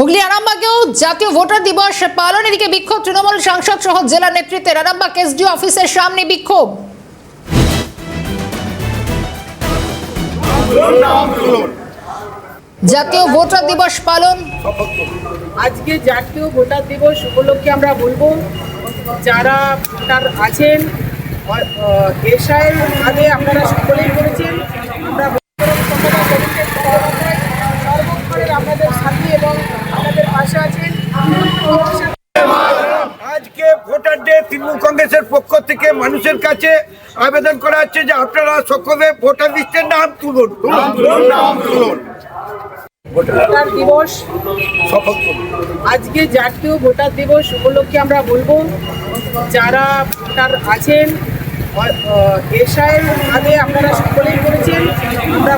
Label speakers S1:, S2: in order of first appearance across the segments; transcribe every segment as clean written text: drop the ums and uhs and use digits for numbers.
S1: হুগলি আরামবাগেও জাতীয় ভোটার দিবস পালনের দিকে বিক্ষোভ তৃণমূল সাংসদ সহ জেলা নেতৃত্বের। আরামবাগ এসডিও অফিসের সামনে বিক্ষোভ। জাতীয় ভোটার দিবস পালন।
S2: আজকে জাতীয় ভোটার দিবস উপলক্ষে আমরা বলবো যারা ভোটার আছেন এসআই আগে আপনারা সকলেই করেছেন, আমরা সর্বক্ষণে আপনাদের সাথে এবং আপনাদের পাশে আছেন।
S3: আজকে ভোটার ডে তৃণমূল কংগ্রেসের পক্ষ থেকে মানুষের কাছে আবেদন করা হচ্ছে যে আপনারা সকলে ভোটার লিস্টের নাম তুলুন।
S2: ভোটার দিবস আজকে জাতীয় ভোটার দিবস উপলক্ষে আমরা বলবো যারা ভোটার আছেন এসআই আগে আপনারা সকলেই করেছেন, আমরা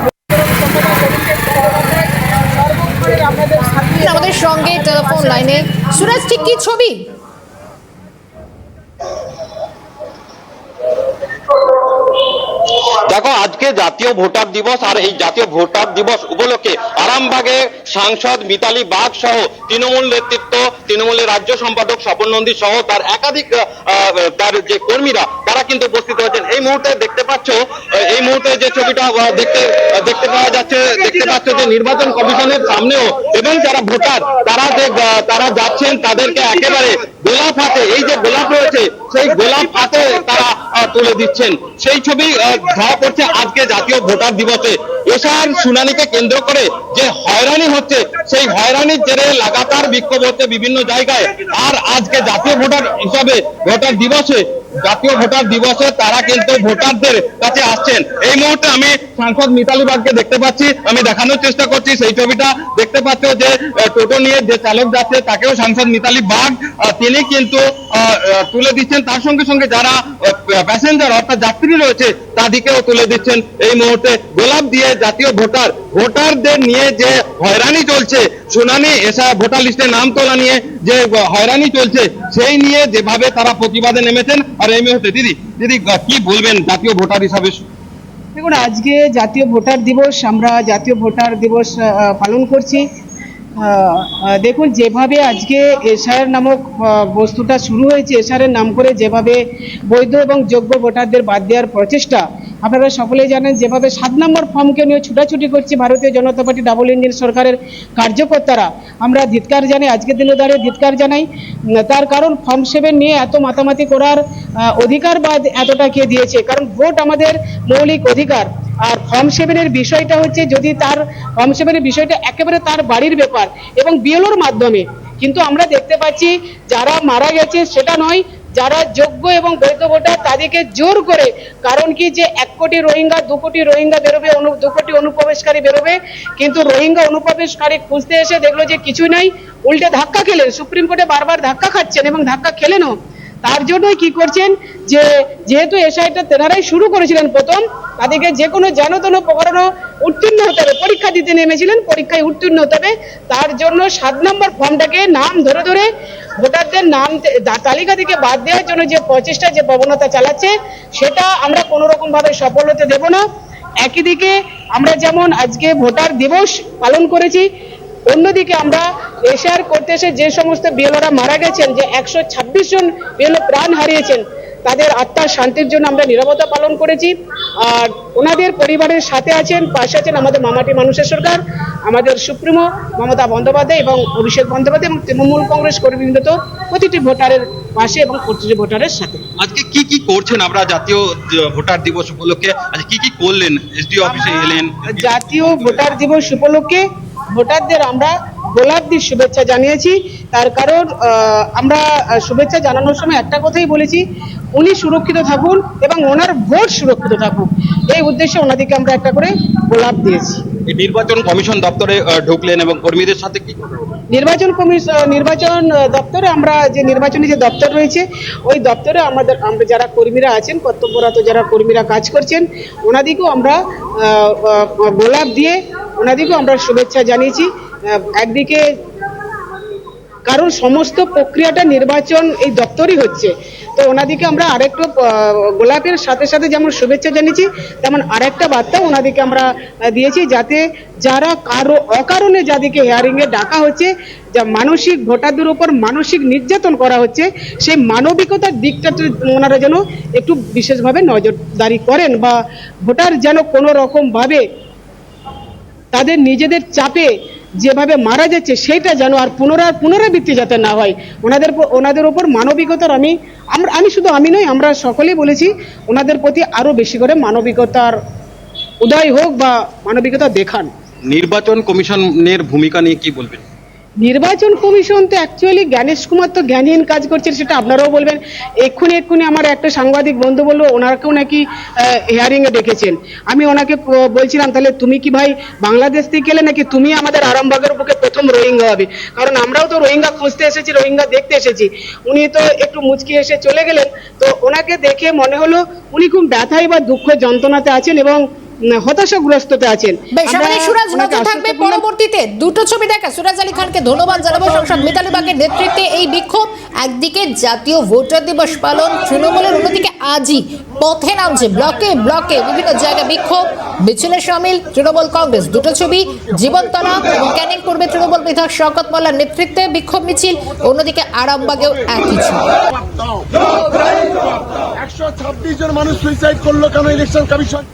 S2: সর্বক্ষণে আপনাদের সাথে।
S1: আমাদের সঙ্গে টেলিফোন লাইনে সুরাজ, ঠিক কি ছবি?
S4: দেখো, আজকে জাতীয় ভোটার দিবস, আর এই জাতীয় ভোটার দিবস উপলক্ষে আরামবাগে সাংসদ মিতালি বাগ সহ তৃণমূল নেতৃত্ব, তৃণমূলের রাজ্য সম্পাদক স্বপন নন্দী সহ তার একাধিক তার যে কর্মীরা তারা কিন্তু উপস্থিত হয়েছেন। এই মুহূর্তে দেখতে পাচ্ছ, এই মুহূর্তে যে ছবিটা দেখতে পাওয়া যাচ্ছে, দেখতে পাচ্ছ যে নির্বাচন কমিশনের সামনেও এবং যারা ভোটার তারা যাচ্ছেন, তাদেরকে একেবারে গোলাপ হাতে, এই যে গোলাপ রয়েছে সেই গোলাপ হাতে তারা তুলে দিচ্ছেন। সেই ছবি ধরা পড়ছে আজকে জাতীয় ভোটার দিবসে। এসআইআর শুনানিকে কেন্দ্র করে যে হয়রানি হচ্ছে, সেই হয়রানির জেরে লাগাতার বিক্ষোভ হচ্ছে বিভিন্ন জায়গায়। আর আজকে জাতীয় ভোটার হিসাবে জাতীয় ভোটার দিবসে তারা কিন্তু ভোটারদের কাছে আসছেন। এই মুহূর্তে আমি সাংসদ মিতালি বাগকে দেখতে পাচ্ছি, আমি দেখানোর চেষ্টা করছি সেই ছবিটা। দেখতে পাচ্ছ যে টোটো নিয়ে যে চালক যাচ্ছে তাকেও সাংসদ মিতালি বাগ তিনি কিন্তু তুলে দিচ্ছেন। তার সঙ্গে সঙ্গে যারা প্যাসেঞ্জার অর্থাৎ যাত্রী রয়েছে তাদেরকেও তুলে দিচ্ছেন। এই মুহূর্তে গোলাপ দিয়ে জাতীয় ভোটারদের নিয়ে যে হয়রানি চলছে, শুনানি ভোটার লিস্টে নাম তোলা নিয়ে যে হয়রানি চলছে, সেই নিয়ে যেভাবে তারা প্রতিবাদে নেমেছেন। আর এই মুহূর্তে দিদি কি বলবেন জাতীয় ভোটার হিসাবে?
S2: দেখুন, আজকে জাতীয় ভোটার দিবস, আমরা জাতীয় ভোটার দিবস পালন করছি। দেখুন, যেভাবে আজকে এসআইআর নামক বস্তুটা শুরু হয়েছে, এসআইআর নাম করে যেভাবে বৈধ এবং যোগ্য ভোটারদের বাদ দেওয়ার প্রচেষ্টা, আপনারা সকলেই জানেন, যেভাবে 7 নম্বর ফর্মকে নিয়ে ছুটাছুটি করছে ভারতীয় জনতা পার্টি ডাবল ইঞ্জিন সরকারের কার্যকর্তারা, আমরা ধিক্কার জানাই, আজকের দিনে দাঁড়িয়ে ধিক্কার জানাই। তার কারণ ফর্ম 7 নিয়ে এত মাতামাতি করার অধিকার বা এতটা কে দিয়েছে? কারণ ভোট আমাদের মৌলিক অধিকার। আর ফর্ম 7-এর বিষয়টা হচ্ছে, যদি তার ফর্ম 7-এর বিষয়টা একেবারে তার বাড়ির ব্যাপার এবং বিএলওর মাধ্যমে, কিন্তু আমরা দেখতে পাচ্ছি যারা মারা গেছে সেটা নয়, যারা যোগ্য এবং বৈধ ভোটার তাদেরকে জোর করে, কারণ কি যে 1 কোটি রোহিঙ্গা 2 কোটি রোহিঙ্গা বেরোবে, 2 কোটি অনুপ্রবেশকারী বেরোবে, কিন্তু রোহিঙ্গা অনুপ্রবেশকারী খুঁজতে এসে দেখলো যে কিছুই নাই, উল্টে ধাক্কা খেলেন। সুপ্রিম কোর্টে বারবার ধাক্কা খাচ্ছেন এবং ধাক্কা খেলেনও। তার জন্যই কি করছেন যে যেহেতু এসআইটা তেনারাই শুরু করেছিলেন প্রথম, তাদেরকে যে কোনো যেন প্রকারণ উত্তীর্ণ হতে হবে। পরীক্ষা দিতে নেমেছিলেন, পরীক্ষায় উত্তীর্ণ হতে হবে। তার জন্য 7 নম্বর ফর্মটাকে নাম ধরে ধরে ভোটারদের নাম তালিকা থেকে বাদ দেওয়ার জন্য যে প্রচেষ্টা, যে প্রবণতা চালাচ্ছে, সেটা আমরা কোনো রকম ভাবে সফল হতে দেব না। একই দিকে আমরা যেমন আজকে ভোটার দিবস পালন করেছি, অন্যদিকে আমরা এসআইআর করতে এসে যে সমস্ত বিএলওরা মারা গেছেন, যে 126 জন বিএলও প্রাণ হারিয়েছেন, তাদের আত্মার শান্তির জন্য আমরা নীরবতা পালন করেছি। আর ওনাদের পরিবারের সাথে আছেন, পাশে আছেন আমাদের মামাটি মানুষের সরকার, আমাদের সুপ্রিমো মমতা বন্দ্যোপাধ্যায় এবং অভিষেক বন্দ্যোপাধ্যায় এবং তৃণমূল কংগ্রেস কর্মীবৃন্দ তো প্রতিটি ভোটারের পাশে এবং প্রতিটি ভোটারের সাথে।
S4: আজকে কি করছেন? আমরা জাতীয় ভোটার দিবস উপলক্ষে আজকে কি করলেন? এসডিও অফিসে এলেন।
S2: জাতীয় ভোটার দিবস উপলক্ষে ভোটারদের আমরা গোলাপ দিয়ে শুভেচ্ছা জানিয়েছি। তার কারণ আমরা শুভেচ্ছা জানানোর সময় একটা কথাই বলেছি, উনি সুরক্ষিত থাকুন এবং ওনার ভোট সুরক্ষিত থাকুক, এই উদ্দেশ্যে ওনাদেরকে আমরা একটা করে গোলাপ দিয়েছি।
S4: নির্বাচন কমিশন দপ্তরে ঢুকলেন এবং কর্মীদের সাথে কি
S2: নির্বাচন দপ্তরে আমরা যে নির্বাচনী যে দপ্তর রয়েছে, ওই দপ্তরে আমরা যারা কর্মীরা আছেন, কর্তব্যরত যারা কর্মীরা কাজ করছেন, ওনাদেরকেও আমরা গোলাপ দিয়ে ওনাদেরকেও আমরা শুভেচ্ছা জানিয়েছি। একদিকে কারণ সমস্ত প্রক্রিয়াটা নির্বাচন এই দপ্তরই হচ্ছে, তো ওনাদিকে আমরা আরেকটু গোলাপের সাথে সাথে যেমন শুভেচ্ছা জানিয়েছি, তেমন আরেকটা বার্তা ওনাদিকে আমরা দিয়েছি, যাতে যারা অকারণে যাদেরকে হিয়ারিংয়ে ডাকা হচ্ছে, যা মানসিক ভোটারদের উপর মানসিক নির্যাতন করা হচ্ছে, সেই মানবিকতার দিকটা ওনারা যেন একটু বিশেষভাবে নজরদারি করেন, বা ভোটার যেন কোনো রকমভাবে তাদের নিজেদের চাপে যেভাবে মারা যাচ্ছে সেটা যেন আর পুনরাবৃত্তি যাতে না হয়, ওনাদের উপর মানবিকতার আমি শুধু আমি নই, আমরা সকলেই বলেছি ওনাদের প্রতি আরো বেশি করে মানবিকতার উদয় হোক বা মানবিকতা দেখান।
S4: নির্বাচন কমিশনের ভূমিকা নিয়ে কি বলবেন?
S2: নির্বাচন কমিশন তো অ্যাকচুয়ালি জ্ঞানেশ কুমার তো জ্ঞানহীন কাজ করছেন, সেটা আপনারাও বলবেন। এক্ষুনি আমার একটা সাংবাদিক বন্ধু বললো ওনাকেও নাকি হিয়ারিংয়ে ডেকেছেন। আমি ওনাকে বলছিলাম, তাহলে তুমি কি ভাই বাংলাদেশ থেকে গেলে নাকি তুমি আমাদের আরামবাগের বুকে প্রথম রোহিঙ্গা হবে? কারণ আমরাও তো রোহিঙ্গা খুঁজতে এসেছি, রোহিঙ্গা দেখতে এসেছি। উনি তো একটু মুচকি এসে চলে গেলেন। তো ওনাকে দেখে মনে হলো উনি খুব ব্যথায় বা দুঃখ যন্ত্রণাতে আছেন এবং হতাশাগ্রস্ততে আছেন।
S1: বেশ, আমাদের সুরাজ নজর থাকবে পরবর্তীতে দুটো ছবি দেখা। সুরাজ আলী খানকে ধন্যবাদ জানাবো। সাংসদ মিতালি বাগের নেতৃত্বে এই বিক্ষোভ, একদিকে জাতীয় ভোটার দিবস পালন তৃণমূলের, অন্যদিকে আজই পথে নামছে ব্লকে ব্লকে বিভিন্ন জায়গায় বিক্ষোভ মিছিলে সামিল তৃণমূল কংগ্রেস। দুটো ছবি, জীবনতলা এবং ক্যানিং পূর্বে তৃণমূল বিধায়ক শওকত মোল্লার নেতৃত্বে বিক্ষোভ মিছিল, অন্যদিকে আরামবাগেও একই ছবি।
S5: 126 জন মানুষ সুইসাইড করলো কেন ইলেকশন কমিশন?